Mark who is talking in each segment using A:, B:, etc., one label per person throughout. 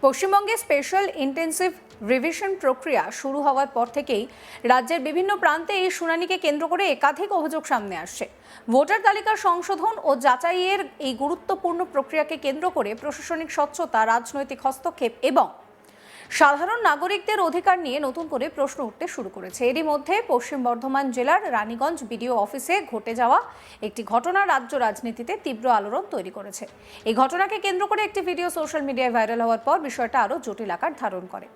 A: পশ্চিমবঙ্গে special intensive revision প্রক্রিয়া শুরু হওয়ার পর থেকেই রাজ্যের বিভিন্ন প্রান্তে এই শুনানিকে কেন্দ্র করে একাধিক অভিযোগ সামনে আসছে। ভোটার তালিকার সংশোধন ও যাচাইয়ের এই গুরুত্বপূর্ণ প্রক্রিয়াকে কেন্দ্র করে প্রশাসনিক স্বচ্ছতা, রাজনৈতিক হস্তক্ষেপ এবং সাধারণ নাগরিকদের অধিকার নিয়ে নতুন করে প্রশ্ন উঠতে শুরু করেছে। এরই মধ্যে পশ্চিম বর্ধমান জেলার রানীগঞ্জ বিডিও অফিসে ঘটে যাওয়া একটি ঘটনা রাজ্য রাজনীতিতে তীব্র আলোড়ন তৈরি করেছে। এই ঘটনাকে কেন্দ্র করে একটি ভিডিও সোশ্যাল মিডিয়ায় ভাইরাল হওয়ার পর বিষয়টা আরও জটিল আকার ধারণ করে।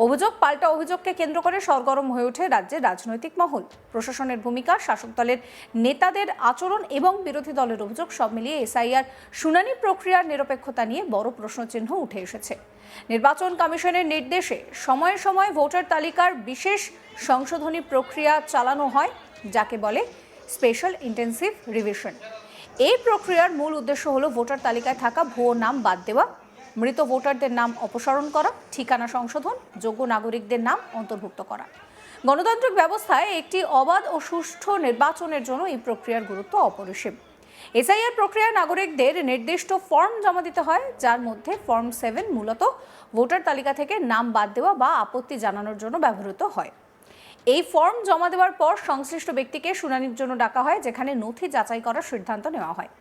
A: অভিযোগ পাল্টা অভিযোগকে কেন্দ্র করে সরগরম হয়ে ওঠে রাজ্যের রাজনৈতিক মহল। প্রশাসনের ভূমিকা, শাসক দলের নেতাদের আচরণ এবং বিরোধী দলের অভিযোগ সব মিলিয়ে এসআইআর শুনানি প্রক্রিয়ার নিরপেক্ষতা নিয়ে বড় প্রশ্নচিহ্ন উঠে এসেছে। নির্বাচন কমিশনের নির্দেশে সময়ে সময়ে ভোটার তালিকার বিশেষ সংশোধনী প্রক্রিয়া চালানো হয়, যাকে বলে স্পেশাল ইন্টেন্সিভ রিভিশন। এই প্রক্রিয়ার মূল উদ্দেশ্য হলো ভোটার তালিকায় থাকা ভুয়ো নাম বাদ দেওয়া, মৃত ভোটারদের নাম অপসারণ করা, ঠিকানা সংশোধন, যোগ্য নাগরিকদের নাম অন্তর্ভুক্ত করা। গণতান্ত্রিক ব্যবস্থায় একটি অবাধ ও সুষ্ঠু নির্বাচনের জন্য এই প্রক্রিয়ার গুরুত্ব অপরিসীম। এসআইআর প্রক্রিয়ায় নাগরিকদের নির্দিষ্ট ফর্ম জমা দিতে হয়, যার মধ্যে ফর্ম 7 মূলত ভোটার তালিকা থেকে নাম বাদ দেওয়া বা আপত্তি জানানোর জন্য ব্যবহৃত হয়। এই ফর্ম জমা দেওয়ার পর সংশ্লিষ্ট ব্যক্তিকে শুনানির জন্য ডাকা হয়, যেখানে নথি যাচাই করার সিদ্ধান্ত নেওয়া হয়।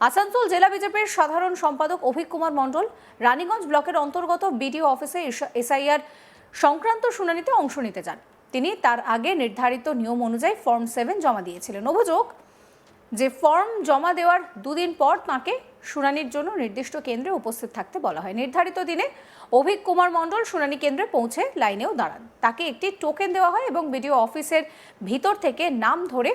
A: আসানসোল জেলা বিজেপির সাধারণ সম্পাদক অভিক কুমার মণ্ডল রানীগঞ্জ ব্লকের অন্তর্গত বিডিও অফিসে এসআইআর সংক্রান্ত শুনানিতে অংশ নিতে যান। তিনি তার আগে নির্ধারিত নিয়ম অনুযায়ী ফর্ম 7 জমা দিয়েছিলেন। অভিযোগ যে ফর্ম জমা দেওয়ার দুদিন পর তাঁকে শুনানির জন্য নির্দিষ্ট কেন্দ্রে উপস্থিত থাকতে বলা হয়। নির্ধারিত দিনে অভিক কুমার মণ্ডল শুনানি কেন্দ্রে পৌঁছে লাইনেও দাঁড়ান। তাকে একটি টোকেন দেওয়া হয় এবং বিডিও অফিসের ভিতর থেকে নাম ধরে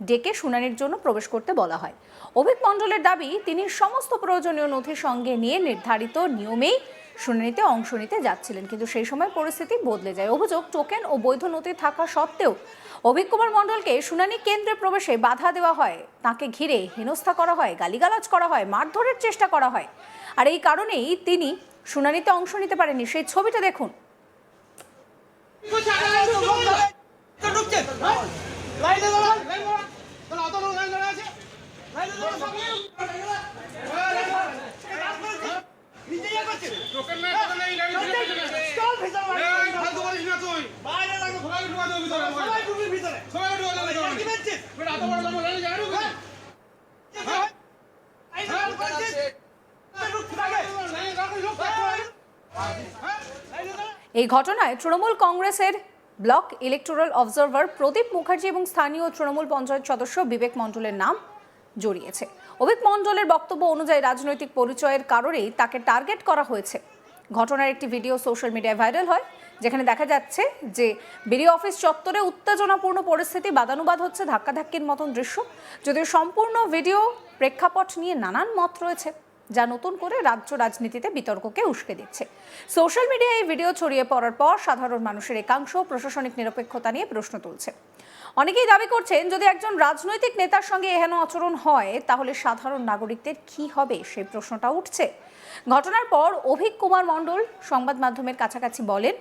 A: ডেকে শুনানির জন্য প্রবেশ করতে বলা হয়। অভিক মণ্ডলের দাবি, তিনি সমস্ত প্রয়োজনীয় নথি সঙ্গে নিয়ে নির্ধারিত নিয়মেই শুনানিতে অংশ নিতে যাচ্ছিলেন, কিন্তু সেই সময় পরিস্থিতি বদলে যায়। অভিযোগ, টোকেন ও বৈধ নথি থাকা সত্ত্বেও অভিক কুমার মণ্ডলকে শুনানি কেন্দ্রে প্রবেশে বাধা দেওয়া হয়, তাকে ঘিরে হেনস্থা করা হয়, গালিগালাজ করা হয়, মারধরের চেষ্টা করা হয়। আর এই কারণেই তিনি শুনানিতে অংশ নিতে পারেননি। সেই ছবিটা দেখুন। এই ঘটনায় তৃণমূল কংগ্রেসের ব্লক ইলেকটোরাল অবজারভার প্রদীপ মুখার্জি এবং স্থানীয় তৃণমূল পঞ্চায়েত সদস্য বিবেক মণ্ডলের নাম জড়িয়েছে। অভিক মণ্ডলের বক্তব্য অনুযায়ী রাজনৈতিক পরিচয়ের কারণেই তাকে টার্গেট করা হয়েছে। ঘটনার একটি ভিডিও সোশ্যাল মিডিয়ায় ভাইরাল হয়, যেখানে দেখা যাচ্ছে যে বিডিও অফিস চত্বরে উত্তেজনাপূর্ণ পরিস্থিতি, বাদানুবাদ হচ্ছে, ধাক্কাধাক্কির মতন দৃশ্য। যদিও সম্পূর্ণ ভিডিও প্রেক্ষাপট নিয়ে নানান মত রয়েছে, যা নতুন করে রাজ্য রাজনীতিতে বিতর্ককে উস্কে দিচ্ছে। সোশ্যাল মিডিয়ায় এই ভিডিও ছড়িয়ে পড়ার পর সাধারণ মানুষের একাংশ প্রশাসনিক নিরপেক্ষতা নিয়ে প্রশ্ন তুলছে। অনেকেই দাবি করছেন, যদি একজন রাজনৈতিক নেতার সঙ্গে এহেন আচরণ হয়, তাহলে সাধারণ নাগরিকদের কি হবে, সেই প্রশ্নটা উঠছে। ঘটনার পর অভিক কুমার মণ্ডল সংবাদ মাধ্যমের কাছাকাছি বলেন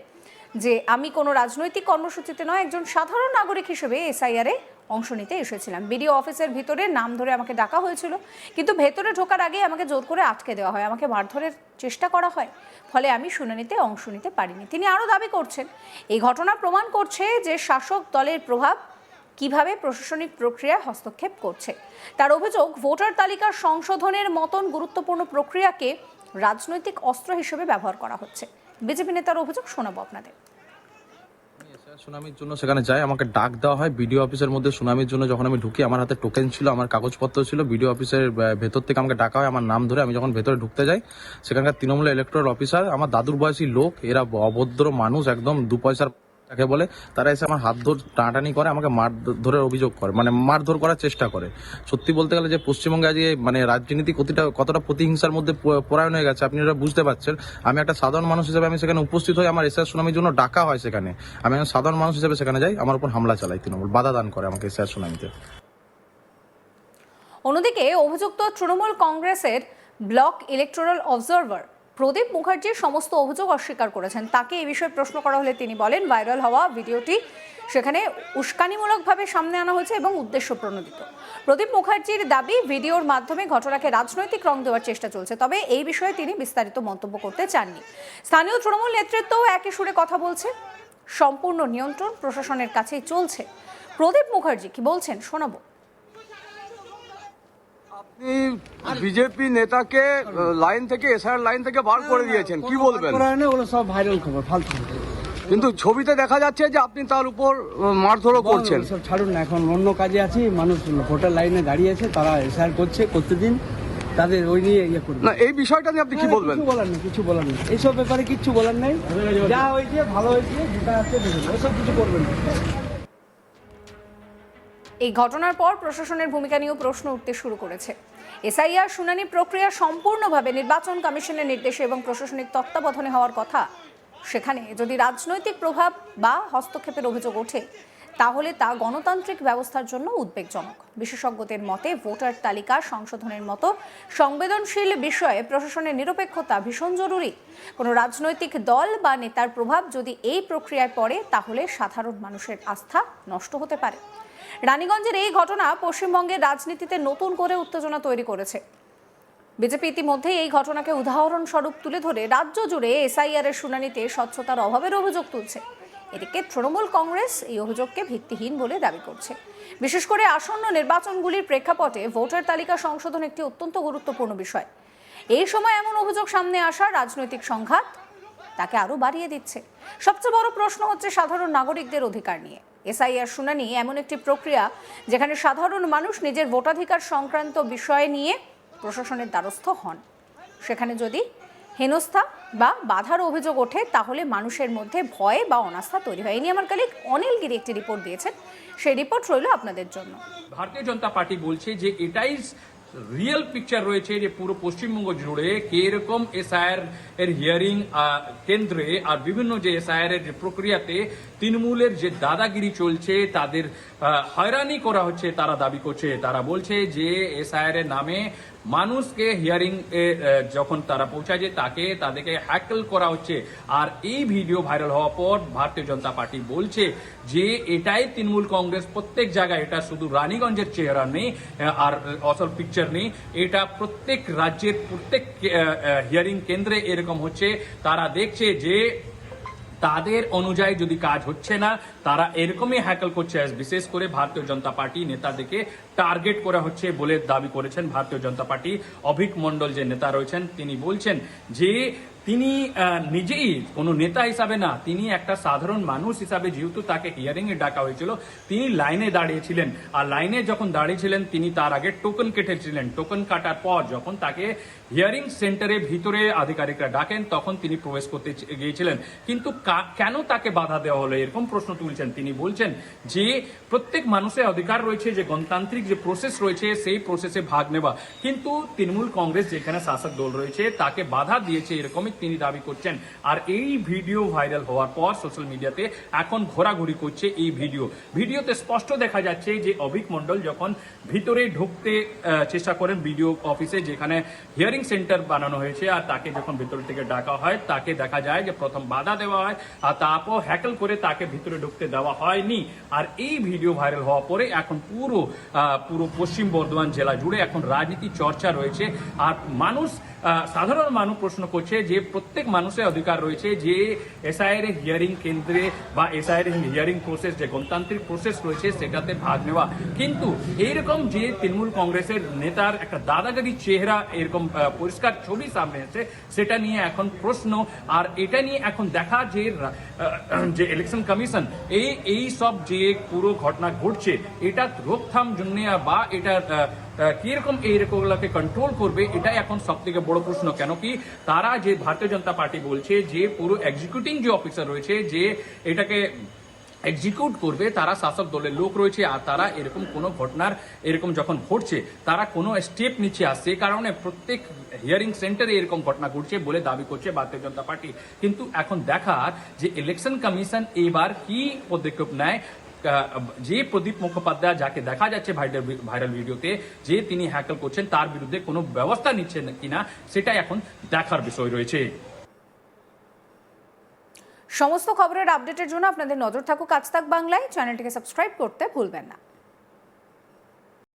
A: যে, আমি কোনো রাজনৈতিক কর্মসূচিতে নয়, একজন সাধারণ নাগরিক হিসেবে এসআইআরে অংশ নিতে এসেছিলাম। বিডিও অফিসের ভিতরে নাম ধরে আমাকে ডাকা হয়েছিল, কিন্তু ভেতরে ঢোকার আগে আমাকে জোর করে আটকে দেওয়া হয়, আমাকে মারধরের চেষ্টা করা হয়, ফলে আমি শুনানিতে অংশ নিতে পারিনি। তিনি আরও দাবি করছেন, এই ঘটনা প্রমাণ করছে যে শাসক দলের প্রভাব কিভাবে প্রশাসনিক প্রক্রিয়ায় হস্তক্ষেপ করছে। তার অভিযোগ, ভোটার তালিকার সংশোধনের মতন গুরুত্বপূর্ণ প্রক্রিয়াকে রাজনৈতিক অস্ত্র হিসেবে ব্যবহার করা হচ্ছে। বিজেপি নেতার অভিযোগ শোনাবো আপনাদের।
B: সুনামির জন্য সেখানে যাই, আমাকে ডাক দেওয়া হয় বিডিও অফিসের মধ্যে সুনামির জন্য। যখন আমি ঢুকি, আমার হাতে টোকেন ছিল, আমার কাগজপত্র ছিল। বিডিও অফিসের ভেতর থেকে আমাকে ডাকা হয় আমার নাম ধরে। আমি যখন ভেতরে ঢুকতে যাই, সেখানকার তৃণমূল ইলেকটোরাল অফিসার, আমার দাদুর বয়সী লোক, এরা অভদ্র মানুষ, একদম 2 পয়সার তাকে বলে, তারা এসে আমার হাত ধরে টানাটানি করে, আমাকে মারধরের অভিযোগ করে, মানে মারধর করার চেষ্টা করে। সত্যি বলতে গেলে যে পশ্চিমবঙ্গে আজকে মানে রাজনীতি কতটা প্রতিহিংসার মধ্যে পরায়ণ হয়ে গেছে, আপনি এটা বুঝতে পারছেন। আমি একটা সাধারণ মানুষ হিসেবে আমি সেখানে উপস্থিত হই, আমার এসআর শুনানির জন্য ডাকা হয় সেখানে। আমি একজন সাধারণ মানুষ হিসেবে সেখানে যাই, আমার উপর হামলা চালাই তৃণমূল, বাধা দান করে আমাকে এসআর শুনানিতে।
A: অন্যদিকে অভিযুক্ত তৃণমূল কংগ্রেসের ব্লক ইলেকটোরাল অবজারভার প্রদীপ মুখার্জির সমস্ত অভিযোগ অস্বীকার করেছেন। তাকে এই বিষয়ে প্রশ্ন করা হলে তিনি বলেন, ভাইরাল হওয়া ভিডিওটি সেখানে উস্কানিমূলকভাবে সামনে আনা হয়েছে এবং উদ্দেশ্য প্রণোদিত। প্রদীপ মুখার্জির দাবি, ভিডিওর মাধ্যমে ঘটনাকে রাজনৈতিক রং দেওয়ার চেষ্টা চলছে। তবে এই বিষয়ে তিনি বিস্তারিত মন্তব্য করতে চাননি। স্থানীয় তৃণমূল নেতৃত্বও একই সুরে কথা বলছে। সম্পূর্ণ নিয়ন্ত্রণ প্রশাসনের কাছেই চলছে। প্রদীপ মুখার্জি কি বলছেন শোনাবো।
C: আপনি বিজেপি নেতাকে লাইন থেকে এসআর লাইন থেকে বার করে দিয়েছেন, কি বলবেন?
D: ওগুলো সব ভাইরাল খবর, ফালতু খবর।
C: কিন্তু ছবিতে দেখা যাচ্ছে যে আপনি তার উপর মারধরও করছেন।
D: সব ছাড়ুন না, এখন অন্য কাজে আছি। মানুষ ভোটার লাইনে দাঁড়িয়ে আছে, তারা এসআর করতে দিন, তাদের ওই নিয়ে ইয়ে করবে
C: না, এই বিষয়টা নিয়ে আপনি কি বলবেন?
D: কিছু বলার নেই এইসব ব্যাপারে, কিচ্ছু বলার নেই। যা হয়েছে ভালো হয়েছে, যেটা আছে দেখুন, ওইসব কিছু করবেন না।
A: এই ঘটনার পর প্রশাসনের ভূমিকা নিয়েও প্রশ্ন উঠতে শুরু করেছে। এসআইআর শুনানি প্রক্রিয়া সম্পূর্ণভাবে নির্বাচন কমিশনের নির্দেশে এবং প্রশাসনিক তত্ত্বাবধানে হওয়ার কথা। সেখানে যদি রাজনৈতিক প্রভাব বা হস্তক্ষেপের অভিযোগ ওঠে, তাহলে তা গণতান্ত্রিক ব্যবস্থার জন্য উদ্বেগজনক। বিশেষজ্ঞদের মতে, ভোটার তালিকা সংশোধনের মতো সংবেদনশীল বিষয়ে প্রশাসনের নিরপেক্ষতা ভীষণ জরুরি। কোনো রাজনৈতিক দল বা নেতার প্রভাব যদি এই প্রক্রিয়ায় পড়ে, তাহলে সাধারণ মানুষের আস্থা নষ্ট হতে পারে। রানীগঞ্জের এই ঘটনা পশ্চিমবঙ্গের রাজনীতিতে নতুন করে উত্তেজনা তৈরি করেছে। বিজেপি ইতিমধ্যেই এই ঘটনাকে উদাহরণস্বরূপ তুলে ধরে রাজ্য জুড়ে এসআইআর এর শুনানিতে স্বচ্ছতার অভাবের অভিযোগ তুলছে। এদিকে তৃণমূল কংগ্রেস এই অভিযোগকে ভিত্তিহীন বলে দাবি করছে। বিশেষ করে আসন্ন নির্বাচনগুলির প্রেক্ষাপটে ভোটার তালিকা সংশোধন একটি অত্যন্ত গুরুত্বপূর্ণ বিষয়। এই সময় এমন অভিযোগ সামনে আসা রাজনৈতিক সংঘাত তাকে আরো বাড়িয়ে দিচ্ছে। সবচেয়ে বড় প্রশ্ন হচ্ছে সাধারণ নাগরিকদের অধিকার নিয়ে। এসআইআর শুনানি এমন একটি প্রক্রিয়া যেখানে সাধারণ মানুষ নিজের ভোটাধিকার সংক্রান্ত বিষয় নিয়ে প্রশাসনের দ্বারস্থ হন। সেখানে যদি হেনস্থা বা বাধার অভিযোগ ওঠে, তাহলে মানুষের মধ্যে ভয় বা অনাস্থা তৈরি হয়। এই নিয়ে আমার কলিগ অনিল গিরি একটি রিপোর্ট দিয়েছেন, সেই রিপোর্ট রইল আপনাদের জন্য।
E: ভারতীয় জনতা পার্টি বলছে যে এটাই রিয়েল পিকচার রয়েছে যে পুরো পশ্চিমবঙ্গ জুড়ে কিরকম এসআইআর এর হিয়ারিং কেন্দ্রে আর বিভিন্ন যে এসআইআর এর প্রক্রিয়াতে তৃণমূলের যে দাদাগিরি চলছে, তাদের হয়রানি করা হচ্ছে, তারা দাবি করছে। তারা বলছে যে এসআইআর এর নামে মানুষকে হিয়ারিং যখন তারা পৌঁছায়, যে তাদেরকে হ্যাকল করা হচ্ছে। আর এই ভিডিও ভাইরাল হওয়ার পর ভারতীয় জনতা পার্টি বলছে যে এটাই তৃণমূল কংগ্রেস প্রত্যেক জায়গায়, এটা শুধু রানীগঞ্জের চেহারা নেই আর আসল পিকচার নেই, এটা প্রত্যেক রাজ্যের প্রত্যেক হিয়ারিং কেন্দ্রে এরকম হচ্ছে। তারা দেখছে যে তাদের অনুযায়ী যদি কাজ হচ্ছে না, তারা এরকমই হ্যাকল করছে। বিশেষ করে ভারতীয় জনতা পার্টি নেতাদেরকে টার্গেট করা হচ্ছে বলে দাবি করেছেন ভারতীয় জনতা পার্টি অভিক মন্ডল যে নেতা রয়েছেন। তিনি বলছেন যে তিনি নিজেই কোনো নেতা হিসাবে না, তিনি একটা সাধারণ মানুষ হিসাবে, যেহেতু তাকে হিয়ারিং এ ডাকা হয়েছিল, তিনি লাইনে দাঁড়িয়েছিলেন। আর লাইনে যখন দাঁড়িয়েছিলেন, তিনি তার আগে টোকেন কেটেছিলেন। টোকেন কাটার পর যখন তাকে হিয়ারিং সেন্টারের ভিতরে আধিকারিকরা ডাকেন, তখন তিনি প্রবেশ করতে গিয়েছিলেন। কিন্তু কেন তাকে বাধা দেওয়া হলো, এরকম প্রশ্ন তুলছেন। তিনি বলছেন যে প্রত্যেক মানুষের অধিকার রয়েছে যে গণতান্ত্রিক যে প্রসেস রয়েছে সেই প্রসেসে ভাগ নেওয়া, কিন্তু তৃণমূল কংগ্রেস যেখানে শাসক দল রয়েছে তাকে বাধা দিয়েছে, এরকমই তিনি দাবি করছেন। আর এই ভিডিও ভাইরাল হওয়ার পর সোশ্যাল মিডিয়াতে এখন ঘোরাঘুরি করছে এই ভিডিওতে স্পষ্ট দেখা যাচ্ছে যে অভিক মন্ডল যখন ভিতরে ঢুকতে চেষ্টা করেন ভিডিও অফিসে, যেখানে হিয়ারিং সেন্টার বানানো হয়েছে, আর তাকে যখন ভিতর থেকে ডাকা হয়, তাকে দেখা যায় যে প্রথম বাধা দেওয়া হয় আর তারপর হ্যাকল করে তাকে ভিতরে ঢুকতে দেওয়া হয়নি। আর এই ভিডিও ভাইরাল হওয়ার পরে এখন পুরো পশ্চিম বর্ধমান জেলা জুড়ে এখন রাজনীতি চর্চা রয়েছে। আর সাধারণ মানুষ প্রশ্ন করছে যে প্রত্যেক মানুষের অধিকার রয়েছে যে এসআইআর এর হিয়ারিং কেন্দ্রে বা এসআইআর এর হিয়ারিং প্রসেস যে গণতান্ত্রিক প্রসেস রয়েছে সেটাতে ভাগ নেওয়া। কিন্তু এইরকম যে তৃণমূল কংগ্রেসের নেতার একটা দাদাগিরি চেহারা, এরকম পরিষ্কার ছবি সামনে এসেছে, সেটা নিয়ে এখন প্রশ্ন। আর এটা নিয়ে এখন দেখা যে ইলেকশন কমিশন এই সব যে পুরো ঘটনা ঘটছে, এটা রোকথাম জন্য বা এটা কিরকম এইরকমগুলোকে কন্ট্রোল করবে, এটাই এখন সব থেকে বড় প্রশ্ন। কেন কি তারা যে ভারতীয় জনতা পার্টি বলছে যে পুরো এক্সিকিউটিং যে অফিসার রয়েছে যে এটাকে এক্সিকিউট করবে, তারা শাসক দলের লোক রয়েছে। আর তারা এরকম কোনো ঘটনার এরকম যখন ঘটছে, তারা কোনো স্টেপ নিচ্ছে। আর সে কারণে প্রত্যেক হিয়ারিং সেন্টারে এরকম ঘটনা ঘটছে বলে দাবি করছে ভারতীয় জনতা পার্টি। কিন্তু এখন দেখার যে ইলেকশন কমিশন এবার কি পদক্ষেপ নেয়। যে প্রদীপ মুখোপাধ্যায় যাকে দেখা যাচ্ছে ভাইরাল ভিডিওতে যে তিনি হ্যাকল করছেন তার বিরুদ্ধে কোনো ব্যবস্থা নিচ্ছেন কিনা সেটাই এখন দেখার বিষয় রয়েছে।
A: সমস্ত খবরের আপডেটের জন্য আপনাদের নজর থাকুক আজ তাক বাংলায়। চ্যানেলটিকে সাবস্ক্রাইব করতে ভুলবেন না।